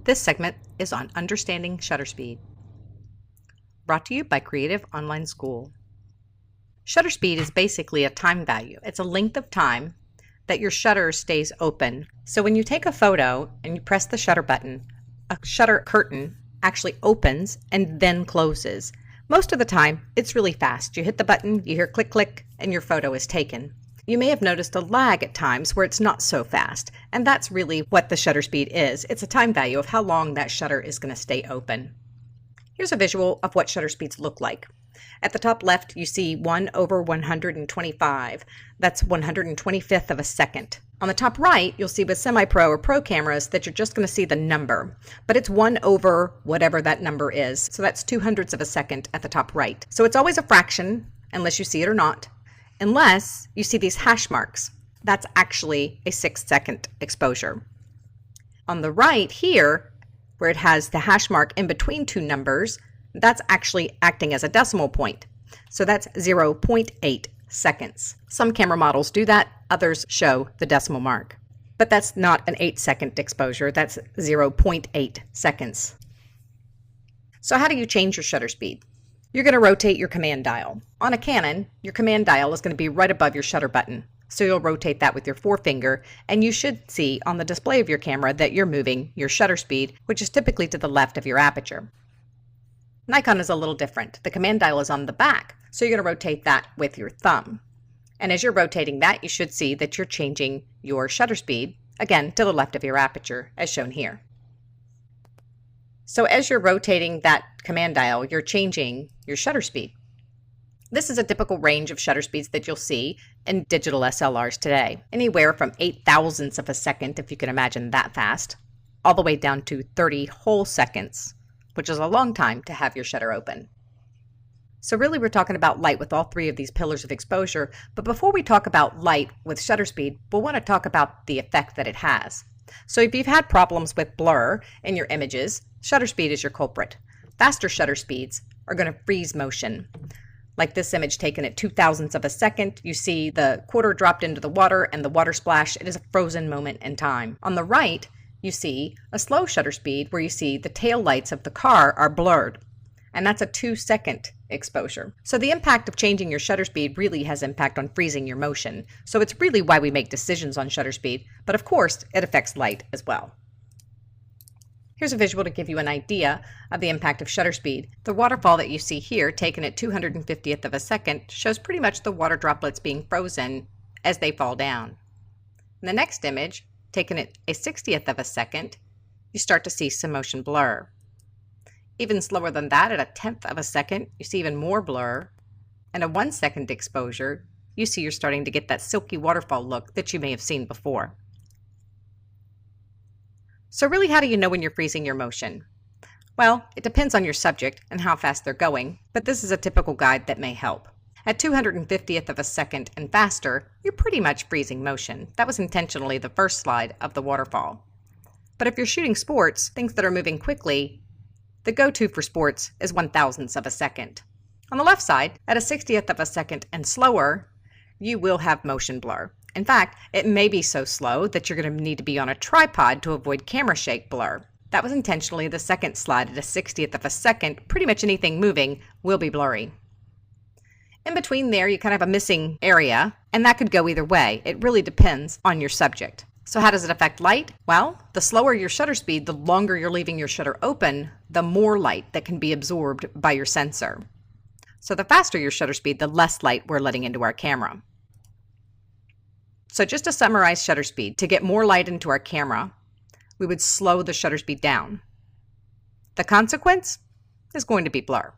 This segment is on understanding shutter speed. Brought to you by Creative Online School. Shutter speed is basically a time value. It's a length of time that your shutter stays open. So when you take a photo and you press the shutter button, a shutter curtain actually opens and then closes. Most of the time, it's really fast. You hit the button, you hear click, click, and your photo is taken. You may have noticed a lag at times where it's not so fast, and that's really what the shutter speed is. It's a time value of how long that shutter is going to stay open. Here's a visual of what shutter speeds look like. At the top left, you see 1/125. That's 125th of a second. On the top right, you'll see with semi-pro or pro cameras that you're just going to see the number, but it's 1 over whatever that number is. So that's 2/100ths of a second at the top right. So it's always a fraction, unless you see it or not, unless you see these hash marks. That's actually a 6-second exposure. On the right here, where it has the hash mark in between two numbers, that's actually acting as a decimal point. So that's 0.8 seconds. Some camera models do that, others show the decimal mark. But that's not an 8-second exposure, that's 0.8 seconds. So how do you change your shutter speed? You're going to rotate your command dial. On a Canon, your command dial is going to be right above your shutter button. So you'll rotate that with your forefinger, and you should see on the display of your camera that you're moving your shutter speed, which is typically to the left of your aperture. Nikon is a little different. The command dial is on the back, so you're going to rotate that with your thumb. And as you're rotating that, you should see that you're changing your shutter speed, again, to the left of your aperture, as shown here. So as you're rotating that command dial, you're changing your shutter speed. This is a typical range of shutter speeds that you'll see in digital SLRs today, anywhere from 8,000ths of a second, if you can imagine that fast, all the way down to 30 whole seconds, which is a long time to have your shutter open. So really we're talking about light with all three of these pillars of exposure, but before we talk about light with shutter speed, we'll want to talk about the effect that it has. So if you've had problems with blur in your images, shutter speed is your culprit. Faster shutter speeds are going to freeze motion. Like this image taken at 2,000ths of a second, you see the quarter dropped into the water and the water splash. It is a frozen moment in time. On the right, you see a slow shutter speed where you see the tail lights of the car are blurred. And that's a 2-second exposure. So the impact of changing your shutter speed really has impact on freezing your motion. So it's really why we make decisions on shutter speed, but of course it affects light as well. Here's a visual to give you an idea of the impact of shutter speed. The waterfall that you see here, taken at 250th of a second, shows pretty much the water droplets being frozen as they fall down. In the next image, taken at a 60th of a second, you start to see some motion blur. Even slower than that, at a 10th of a second, you see even more blur. And a 1-second exposure, you see you're starting to get that silky waterfall look that you may have seen before. So really, how do you know when you're freezing your motion? Well, it depends on your subject and how fast they're going, but this is a typical guide that may help. At 250th of a second and faster, you're pretty much freezing motion. That was intentionally the first slide of the waterfall. But if you're shooting sports, things that are moving quickly, the go-to for sports is 1,000ths of a second. On the left side, at a 60th of a second and slower, you will have motion blur. In fact, it may be so slow that you're going to need to be on a tripod to avoid camera shake blur. That was intentionally the second slide. At a 60th of a second, pretty much anything moving will be blurry. In between there, you kind of have a missing area, and that could go either way. It really depends on your subject. So how does it affect light? Well, the slower your shutter speed, the longer you're leaving your shutter open, the more light that can be absorbed by your sensor. So the faster your shutter speed, the less light we're letting into our camera. So just to summarize shutter speed, to get more light into our camera, we would slow the shutter speed down. The consequence is going to be blur.